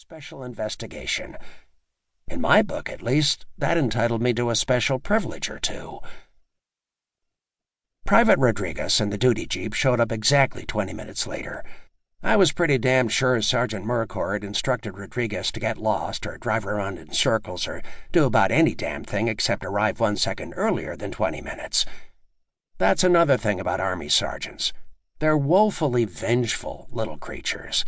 Special investigation. In my book, at least, that entitled me to a special privilege or two. Private Rodriguez and the duty jeep showed up exactly 20 minutes later. I was pretty damn sure Sergeant Mercor had instructed Rodriguez to get lost or drive around in circles or do about any damn thing except arrive 1 second earlier than 20 minutes. That's another thing about Army sergeants. They're woefully vengeful little creatures.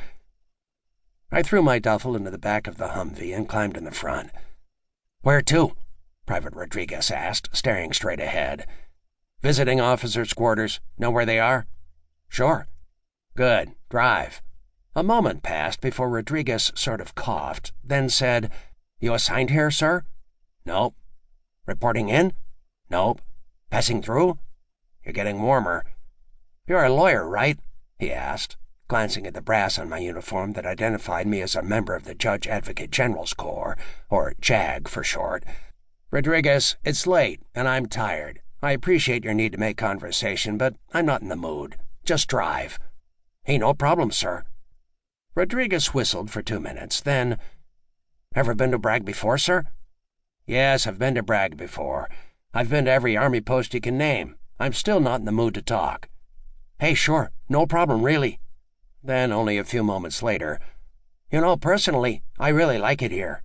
I threw my duffel into the back of the Humvee and climbed in the front. "Where to?" Private Rodriguez asked, staring straight ahead. "Visiting officers' quarters. Know where they are?" "Sure." "Good. Drive." A moment passed before Rodriguez sort of coughed, then said, "You assigned here, sir?" "Nope." "Reporting in?" "Nope." "Passing through?" "You're getting warmer." "You're a lawyer, right?" he asked, glancing at the brass on my uniform that identified me as a member of the Judge Advocate General's Corps, or JAG for short. "Rodriguez, it's late, and I'm tired. I appreciate your need to make conversation, but I'm not in the mood. Just drive." "Hey, no problem, sir." Rodriguez whistled for 2 minutes, then, "Ever been to Bragg before, sir?" "Yes, I've been to Bragg before. I've been to every Army post you can name. I'm still not in the mood to talk." "Hey, sure, no problem, really." Then, only a few moments later, "You know, personally, I really like it here."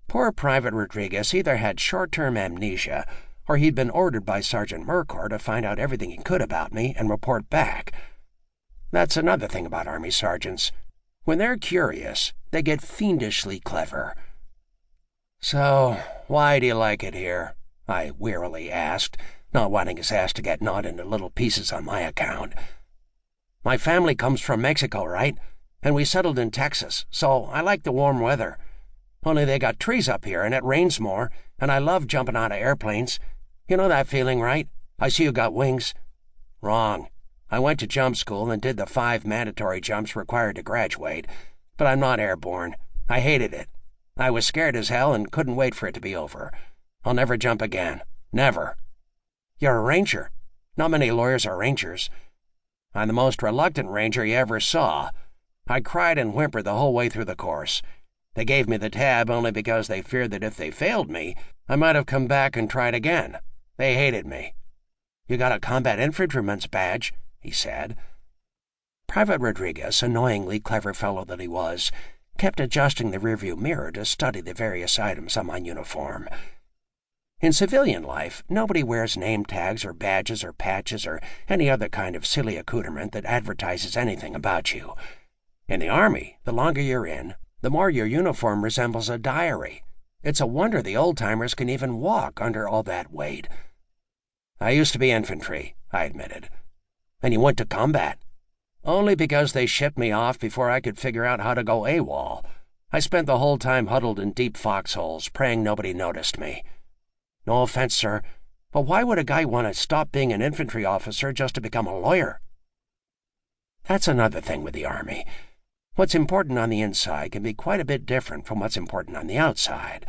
Poor Private Rodriguez either had short-term amnesia, or he'd been ordered by Sergeant Mercor to find out everything he could about me and report back. That's another thing about Army sergeants. When they're curious, they get fiendishly clever. "So, why do you like it here?" I wearily asked, not wanting his ass to get gnawed into little pieces on my account. "My family comes from Mexico, right? And we settled in Texas, so I like the warm weather. Only they got trees up here, and it rains more, and I love jumping out of airplanes. You know that feeling, right? I see you got wings." "Wrong. I went to jump school and did the 5 mandatory jumps required to graduate, but I'm not airborne. I hated it. I was scared as hell and couldn't wait for it to be over. I'll never jump again. Never." "You're a ranger. Not many lawyers are rangers." "I'm the most reluctant ranger you ever saw. I cried and whimpered the whole way through the course. They gave me the tab only because they feared that if they failed me, I might have come back and tried again. They hated me." "You got a combat infantryman's badge," he said. Private Rodriguez, annoyingly clever fellow that he was, kept adjusting the rearview mirror to study the various items on my uniform. In civilian life, nobody wears name tags or badges or patches or any other kind of silly accoutrement that advertises anything about you. In the Army, the longer you're in, the more your uniform resembles a diary. It's a wonder the old-timers can even walk under all that weight. "I used to be infantry," I admitted. "And you went to combat?" "Only because they shipped me off before I could figure out how to go AWOL. I spent the whole time huddled in deep foxholes, praying nobody noticed me." "No offense, sir, but why would a guy want to stop being an infantry officer just to become a lawyer?" That's another thing with the Army. What's important on the inside can be quite a bit different from what's important on the outside.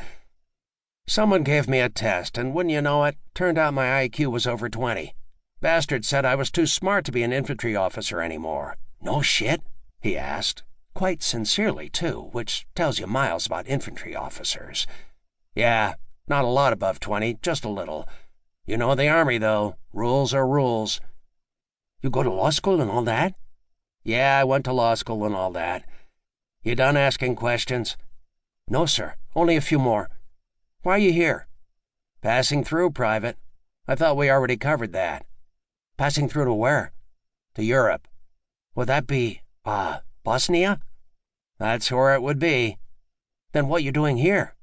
Someone gave me a test, and wouldn't you know it, turned out my IQ was over 20. Bastard said I was too smart to be an infantry officer anymore. "No shit?" he asked, quite sincerely, too, which tells you miles about infantry officers. "Yeah, not a lot above 20, just a little. You know the Army, though. Rules are rules." "You go to law school and all that?" "Yeah, I went to law school and all that. You done asking questions?" "No, sir. Only a few more. Why are you here?" "Passing through, Private. I thought we already covered that." "Passing through to where?" "To Europe." "Would that be, Bosnia?" "That's where it would be." "Then what you doing here?"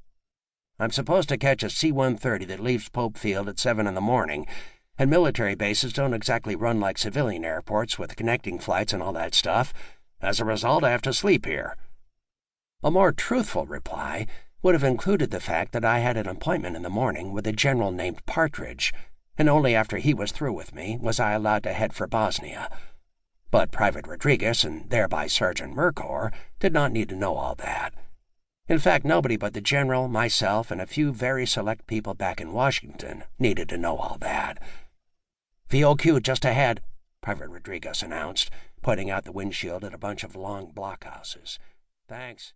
"I'm supposed to catch a C-130 that leaves Pope Field at 7 in the morning, and military bases don't exactly run like civilian airports with connecting flights and all that stuff. As a result, I have to sleep here." A more truthful reply would have included the fact that I had an appointment in the morning with a general named Partridge, and only after he was through with me was I allowed to head for Bosnia. But Private Rodriguez, and thereby Sergeant Mercor, did not need to know all that. In fact, nobody but the General, myself, and a few very select people back in Washington needed to know all that. "VOQ just ahead," Private Rodriguez announced, pointing out the windshield at a bunch of long blockhouses. "Thanks."